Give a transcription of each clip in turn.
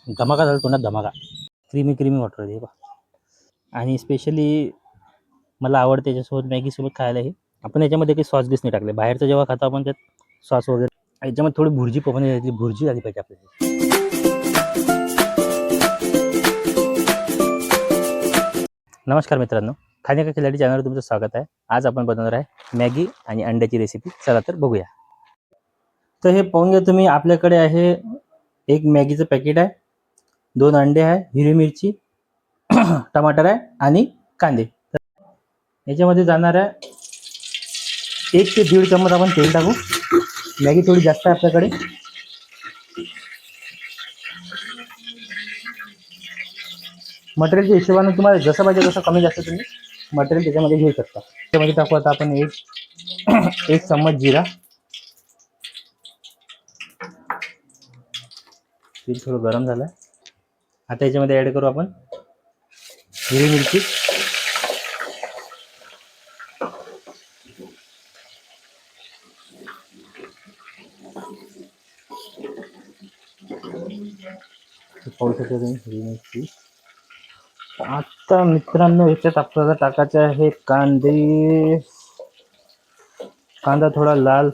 धमाका झाला तोंडात धमाका. क्रीमी क्रीमी वाटत आहे बा. आणि स्पेशली मला आवडते याच्यासोबत मॅगीसोबत खायला हे. आपण याच्यामध्ये काही सॉस गिस नाही टाकले. बाहेरचं जेव्हा खातो आपण त्यात सॉस वगैरे, याच्यामध्ये थोडी भुर्जी पकडली, भुर्जी झाली पाहिजे आपल्याला. नमस्कार मित्रांनो, खाण्याच्या खिलाडी चॅनलवर तुमचं स्वागत आहे. आज आपण बनवणार आहे मॅगी आणि अंड्याची रेसिपी. चला तर बघूया. तर हे पाहून घ्या तुम्ही, आपल्याकडे आहे एक मॅगीचं पॅकेट आहे, 2 अंडे आहे, हिरवी मिरची, टमाटर आहे आणि कांदे. याच्यामध्ये जाणार आहे 1 ते 1.5 चम्मच आपण तेल टाकू. मॅगी थोडी जास्त आहे आपल्याकडे. मटेरियलच्या हिशोबाने तुम्हाला जसं पाहिजे तसं कमी जास्त तुम्ही मटेरियल त्याच्यामध्ये घेऊ शकता. त्याच्यामध्ये टाकू आता आपण एक चम्मच जिरा. तेल थोडं गरम झालं. आता याच्यामध्ये ॲड करू आपण हिरवी मिरची, पाहू शकता तुम्ही हिरवी मिरची. आता मित्रांनो याच्यात आपल्याला टाकायचे आहे कांदे. कांदा थोडा लाल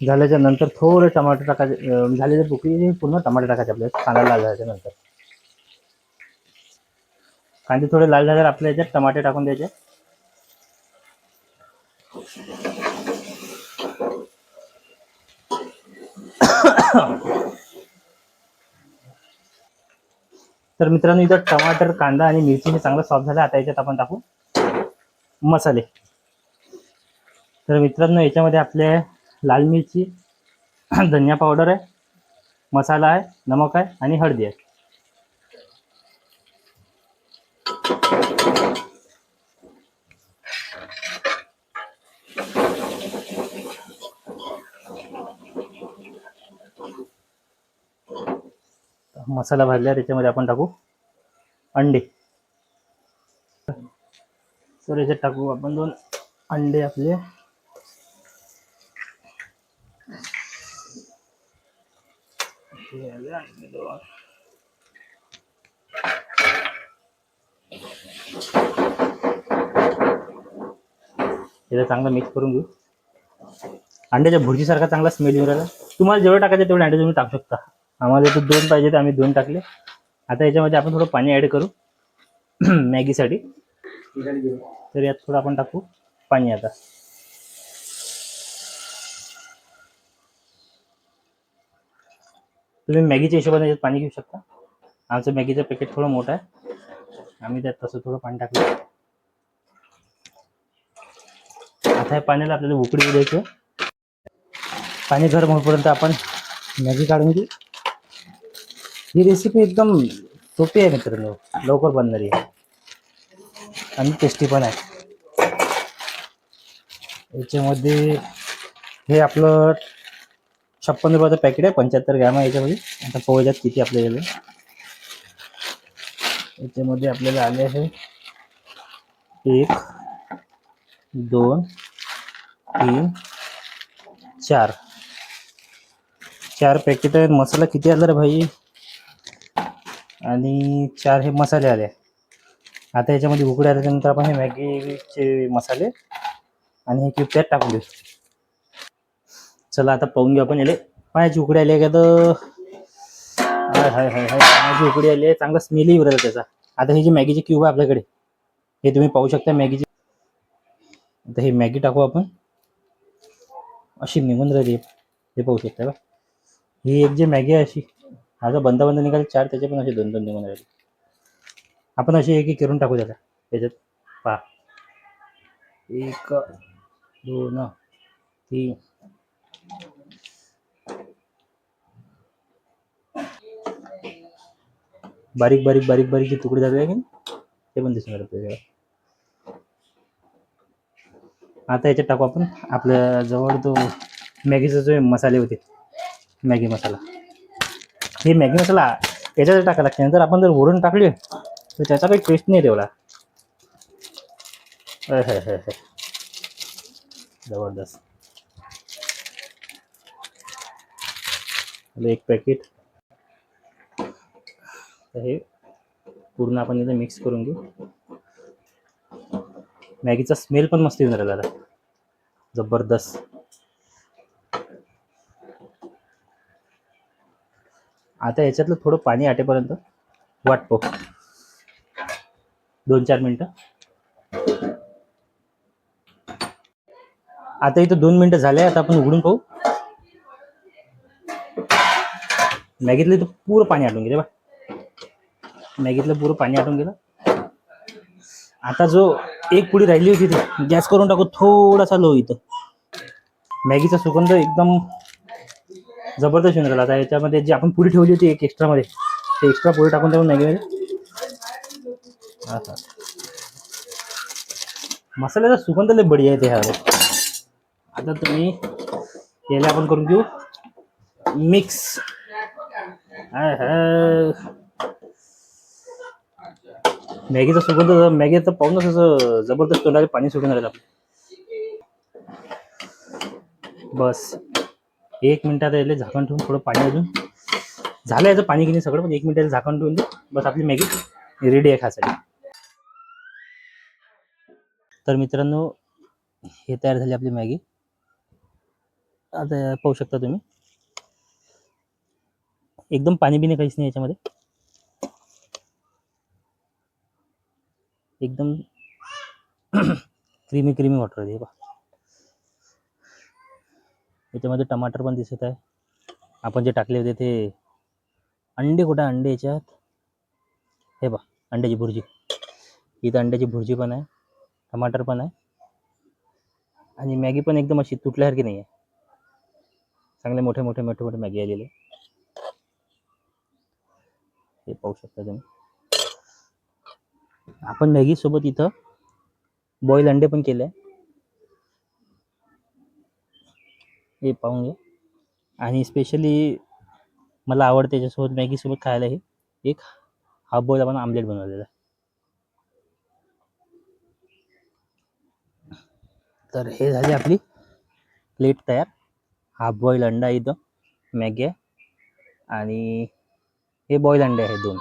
झाल्याच्या नंतर थोडे टमाटर टाकायचे. झालेले बुकळी पूर्ण टमाटर टाकायचे आपल्याला. कांदा लाल झाल्याच्या नंतर कांदे थोडे लाल झाल्यावर आपल्या याच्यात टमाटे टाकून द्यायचे. तर मित्रांनो इथं टमाटर, कांदा आणि मिरची हे चांगलं सॉफ्ट झालं. आता याच्यात आपण टाकू मसाले. तर मित्रांनो याच्यामध्ये आपले लाल मिरची, धनिया पावडर आहे, मसाला आहे, नमक आहे आणि हळदी आहे. मसाला भाजल्यावर याच्यामध्ये आपण टाकू अंडे. तर याच्यात टाकू आपण 2 अंडे आपले. याला चांगलं मिक्स करून घेऊ. अंड्याच्या भुर्जीसारखा चांगला स्मेल येऊ राहिला. तुम्हाला जेवढं टाकायचं तेवढे अंडे तुम्ही टाकू शकता. आम्हाला इथं 2 पाहिजे तर आम्ही 2 टाकले. आता याच्यामध्ये आपण थोडं पाणी ॲड करू मॅगीसाठी. तर यात थोडं आपण टाकू पाणी. आता तुम्ही मॅगीच्या हिशोबाने याच्यात पाणी घेऊ शकता. आमचं मॅगीचं पॅकेट थोडं मोठं आहे, आम्ही त्यात तसं थोडं पाणी टाकलं. आता या पाण्याला आपल्याला उकळी द्यायची. पाणी गरम होईपर्यंत आपण मॅगी काढून घेऊ. ही रेसिपी एकदम सोपी आहे मित्रांनो, लवकर बनणारी आहे आणि टेस्टी पण आहे. याच्यामध्ये हे आपलं 56 रुपयाचं पॅकेट आहे, 75 ग्रॅम आहे याच्यामध्ये. आता पोळ्यात किती आपल्याला याच्यामध्ये आपल्याला आले आहे 1 2 3 4 पॅकेट आहे. मसाला किती आला रे भाई? आणि 4 हे मसाले आले. आता याच्यामध्ये उकळी आल्यानंतर आपण हे मॅगीचे मसाले आणि हे क्यूब त्यात टाकून देऊ. चला आता पाहून घेऊ आपण. याले पाण्याची उकडी आली आहे का? तर हाय हाय हाय हाय, पाण्याची उकडी आली आहे. चांगला स्मेलही येऊ राहिला त्याचा. आता हे जे मॅगीचे क्यूब आहे आपल्याकडे, हे तुम्ही पाहू शकता मॅगीचे. आता हे मॅगी टाकू आपण. अशी निघून राहिली, हे पाहू शकता का? ही एक जी मॅगी आहे अशी, हा जो बंद निघाले 4, त्याचे पण असे 2 निघून राहिले. आपण अशी एक करून टाकू त्याला त्याच्यात. पहा, 1 2 3. बारीक बारीक बारीक बारीक जे तुकडे झाले आहे ते पण दिसून राहिले. आता याच्यात टाकू आपण आपल्या जवळ तो मॅगीचे जे मसाले होते, मॅगी मसाला. हे मॅगी मसाला याच्यात टाकायला लागते. नंतर आपण जर वरून टाकले तर त्याचा काही टेस्ट नाही तेवढा. जबरदस्त. 1 पॅकेट. तर हे पूर्ण आपण इथे मिक्स करून घेऊ. मॅगीचा स्मेल पण मस्त येऊन राहिला जबरदस्त. आता याच्यातलं थोडं पाणी आटेपर्यंत वाट पाहू 2-4 मिनटं. आता इथं 2 मिनटं झाले. आता आपण उघडून पाहू. मॅगीतलं इथं पुरं पाणी आटून गेलं बा. मॅगीतलं पुरं पाणी आटून गेलं. आता जो एक पुडी राहिली होती ती गॅस करून टाकू थोडासा लो. इथं मॅगीचा सुगंध एकदम जबरदस्त येऊन राहिला. आता याच्यामध्ये जी आपण पुडी ठेवली होती एक एक्स्ट्रा मध्ये, ते एक्स्ट्रा पुडी टाकून देऊ मॅगीमध्ये. मसाल्याचा सुगंध लय बढिया आहे ते ह्यावर. आता तुम्ही याला आपण करून घेऊ मिक्स. मॅगीचा सुगंध, मॅगीचं पाहूनच असं जबरदस्त तोंडाला पाणी सुटून राहिलं. बस 1 मिनिटात याला झाकण ठेवून थोडं पाणी अजून झालं याचं पाणी किती सगळं, पण 1 मिनिटाला झाकण ठेवून दे. बस आपली मॅगी रेडी आहे खायसाठी. तर मित्रांनो हे तयार झाली आपली मॅगी. आता पाहू शकता तुम्ही एकदम पाणी बिणी काहीच नाही याच्यामध्ये. एकदम क्रीमी क्रीमी वॉटर आहे बा. याच्यामध्ये टमाटर पण दिसत आहे. आपण जे टाकले होते ते अंडे, कुठे अंडे याच्यात, हे बा अंड्याची भुर्जी. इथं अंड्याची भुर्जी पण आहे, टमाटर पण आहे, आणि मॅगी पण एकदम अशी तुटल्यासारखी नाही आहे. चांगले मोठे मोठे मोठे मोठे मॅगी आलेले हे पाहू शकता तुम्ही. आपण मॅगी सोबत इथं बॉईल अंडे पण केले, हे पाहून घ्या. आणि स्पेशली मला आवडते त्याच्यासोबत मॅगी सोबत खायला हे एक हाफ बॉईल आपण आमलेट बनवलेला आहे. तर हे झाली आपली प्लेट तयार. हाफ बॉईल अंडा इथं, मॅगी आहे, आणि हे बॉईल अंडे आहे 2.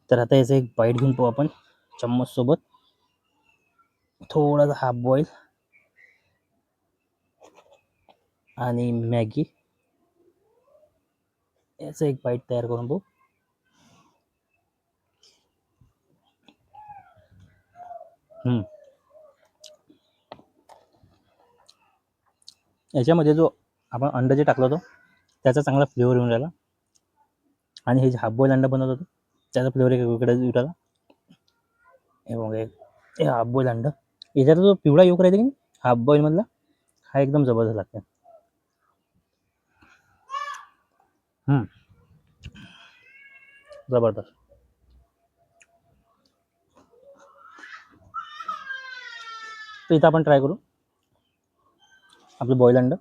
तर आता याचं एक बाईट घेऊन पाहू आपण चम्मच सोबत. थोडासा हाफ बॉईल आणि मॅगी, याचं एक बाईट तयार करून पाहू. याच्यामध्ये जो आपण अंडा जे टाकलं होतं त्याचा चांगला फ्लेवर येऊन राहिला, आणि हे जे हाफ बॉईल अंडा बनवत होतं त्याचा फ्लेवर एक वेगळा येऊन राहिला. हे हाफ बॉईल अंडा, याच्यात जो पिवळा येऊक राहते की हाफ बॉईल मधला, हा एकदम जबरदस्त लागते. जबरदस्त. तर इथं आपण ट्राय करू आपलं बॉईल अंडा.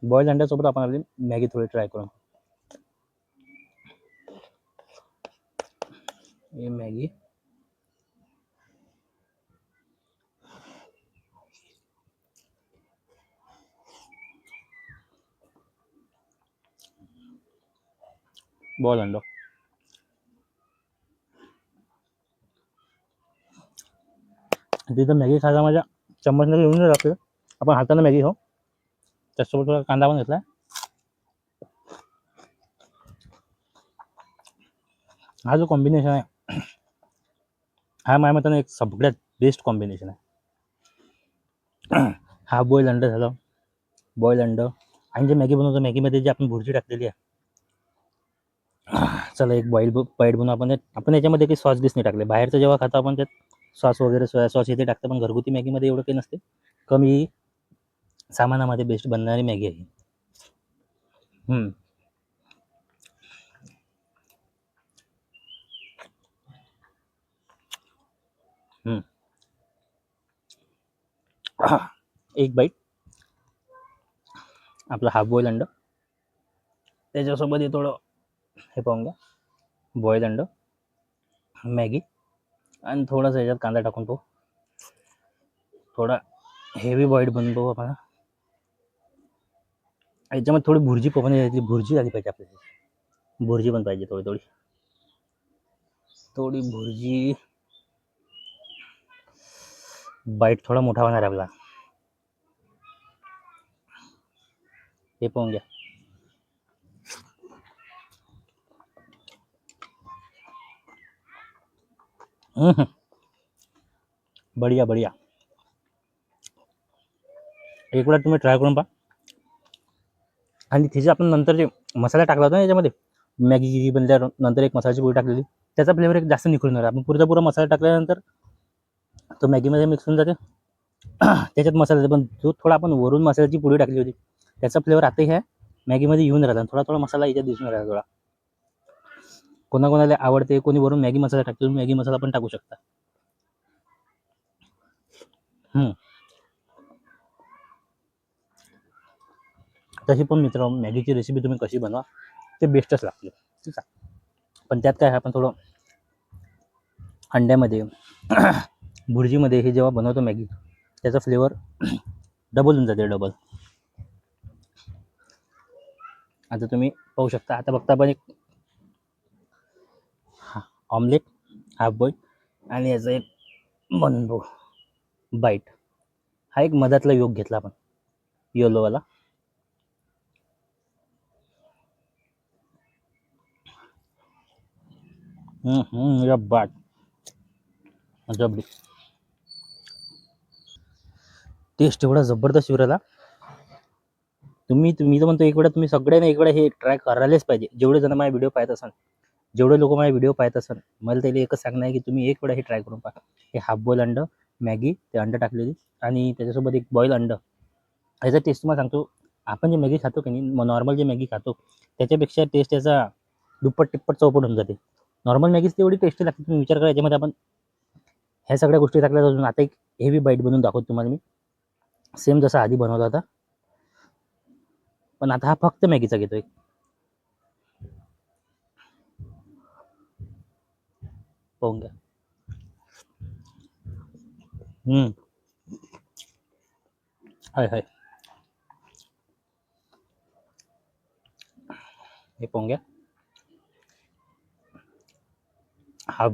बॉईल अंड्यासोबत आपण आपली मॅगी थोडी ट्राय करू. ही मॅगी बॉईल अंडा, तिथं मॅगी खायला माझ्या चम्मचला येऊन नाही लागते. आपण हाताने मॅगी खाऊ, त्याच्यासोबत थोडा कांदा पण घेतला. हा जो कॉम्बिनेशन आहे हा माझ्या मताने एक सगळ्यात बेस्ट कॉम्बिनेशन आहे. हा बॉईल अंडा झालं, बॉईल अंडं आणि जे मॅगी बनवतो मॅगीमध्ये जी आपण भुर्जी टाकलेली आहे. चला एक बाईट बनवू आपण याच्यामध्ये काही सॉस बीस नाही टाकले. बाहेरचं जेव्हा खातो आपण त्यात सॉस वगैरे सोया सॉस इथे टाकतं, पण घरगुती मॅगीमध्ये एवढं काही नसते. कमी सामानामध्ये बेस्ट बनणारी मॅगी आहे. एक बाईट आपलं हाफ बॉईल अंडं, त्याच्यासोबत हे थोडं हे पाहून घ्या बॉईल अंडं, मॅगी, आणि थोडासा याच्यात कांदा टाकून पाहू. थोडा हेवी बॉईड बनवू आपण. याच्यामध्ये थोडी भुर्जी भुर्जी झाली पाहिजे आपल्याला. भुर्जी पण पाहिजे थोडी थोडी थोडी भुर्जी. बाईट थोडा मोठा होणार आहे आपला. हे पाहून घ्या. बढिया बढिया. एक वेळा तुम्ही ट्राय करून पहा. आणि तिचे आपण नंतर जे मसाला टाकला होता ना याच्यामध्ये, मॅगी बनल्यावर नंतर एक मसाल्याची पोळी टाकलेली, त्याचा फ्लेवर एक जास्त निघून येणार. आपण पुरा मसाला टाकल्यानंतर तो मॅगीमध्ये मिक्स होऊन जाते. त्याच्यात मसाला पण जो थोडा आपण वरून मसाल्याची पोळी टाकली होती त्याचा फ्लेवर आता ह्या मॅगीमध्ये येऊन राहतात. थोडा थोडा मसाला याच्यात दिसून राहतो थोडा. कोणाकोणाला आवडते, कोणी वरून मॅगी मसाला टाकतो, मॅगी मसाला पण टाकू शकता. तशी पण मित्रांनो मॅगीची रेसिपी तुम्ही कशी बनवा ते बेस्टच लागते, ठीक आहे. पण त्यात काय आपण थोडं अंड्यामध्ये भुर्जीमध्ये हे जेव्हा बनवतो मॅगी त्याचा फ्लेवर डबल होऊन जाते, डबल. आता तुम्ही पाहू शकता. आता बघता आपण एक ऑमलेट हाफ बॉईल आणि याचा एक बनवू बाईट. हा एक मधातला योग घेतला आपण येलोवाला. बाट जबरी. टेस्ट एवढा जबरदस्त शिवराला. मी तर म्हणतो एक वेळा तुम्ही सगळ्यांनी एक वेळा हे ट्राय करायलाच पाहिजे. जेवढे जण माझे व्हिडिओ पाहत असाल, जेवढे लोक माझे व्हिडिओ पाहत असाल, मला त्याला एकच सांगणं आहे की तुम्ही एक वेळा हे ट्राय करून पहा. हे हाफ बॉईल अंड, मॅगी, ते अंड टाकलेली आणि त्याच्यासोबत एक बॉईल अंड. याचा टेस्ट तुम्हाला सांगतो, आपण जे मॅगी खातो की नाही, नॉर्मल जे मॅगी खातो त्याच्यापेक्षा टेस्ट याचा दुप्पट टिप्पट चौपट होऊन जाते. नॉर्मल मॅगीच तेवढी टेस्टी लागते. तुम्ही विचार करा याच्यामध्ये आपण ह्या सगळ्या गोष्टी टाकल्या जाऊन. आता एक हेवी बाईट बनवून दाखवतो तुम्हाला मी, सेम जसा आधी बनवला होता, पण आता हा फक्त मॅगीचा घेतोय. पाहून घ्या. हाय हाय. हे पाहून घ्या. हाफ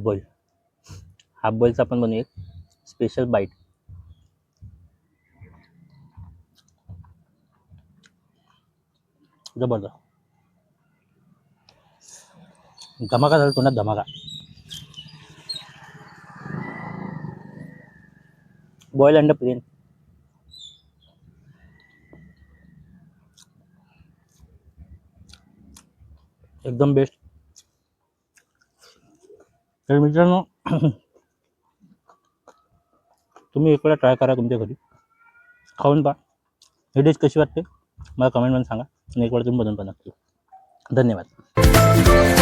बॉईलचा आपण बनवू एक स्पेशल बाईट. जबरदस्त धमाका झाला तोंडात, धमाका. बॉईल अंड प्लेन एकदम बेस्ट. तर मित्रांनो तुम्ही एक वेळा ट्राय करा तुमच्या घरी, खाऊन पहा. ही डिश कशी वाटते मला कमेंटमध्ये सांगा आणि एक वेळा तुम्ही बनवून पण नक्की. धन्यवाद.